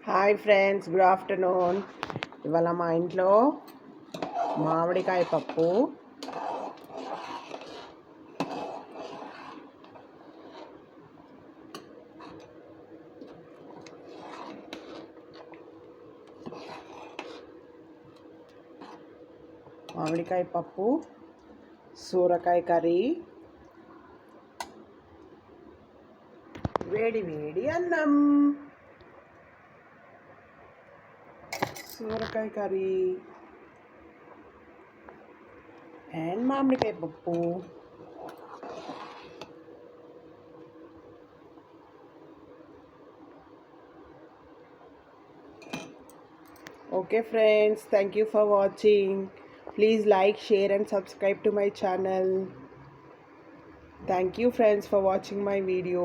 Hi friends, good afternoon. ఇవాళ మా ఇంట్లో మామిడికాయ పప్పు, సూరకాయ కర్రీ, వేడి వేడి అన్నం. సూరకాయ కర్రీ అండ్ మామిడికాయ పప్పు. Okay friends, thank you for watching. Please like, share and subscribe to my channel. Thank you friends for watching my video.